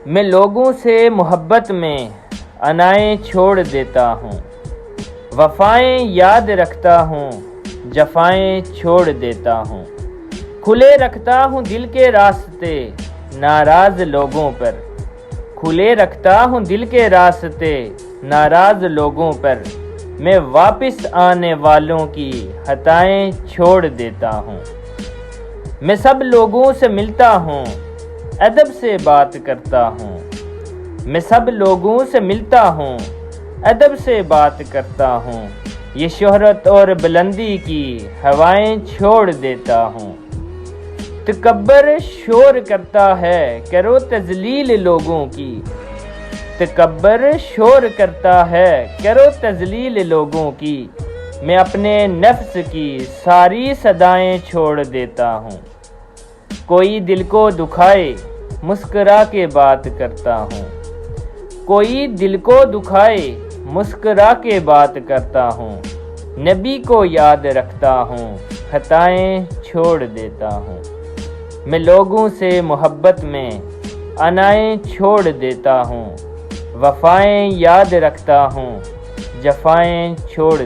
میں لوگوں سے محبت میں عنائیں چھوڑ دیتا ہوں، وفائیں یاد رکھتا ہوں، جفائیں چھوڑ دیتا ہوں، کھلے رکھتا ہوں دل کے راستے ناراض لوگوں پر، کھلے رکھتا ہوں دل کے راستے ناراض لوگوں پر، میں واپس آنے والوں کی خطائیں چھوڑ دیتا ہوں۔ میں سب لوگوں سے ملتا ہوں، ادب سے بات کرتا ہوں، میں سب لوگوں سے ملتا ہوں، ادب سے بات کرتا ہوں، یہ شہرت اور بلندی کی ہوائیں چھوڑ دیتا ہوں۔ تکبر شور کرتا ہے کرو تذلیل لوگوں کی، تکبر شور کرتا ہے کرو تذلیل لوگوں کی، میں اپنے نفس کی ساری صدائیں چھوڑ دیتا ہوں۔ کوئی دل کو دکھائے مسکرا کے بات کرتا ہوں، کوئی دل کو دکھائے مسکرا کے بات کرتا ہوں، نبی کو یاد رکھتا ہوں، خطائیں چھوڑ دیتا ہوں۔ میں لوگوں سے محبت میں عنائیں چھوڑ دیتا ہوں، وفائیں یاد رکھتا ہوں، جفائیں چھوڑ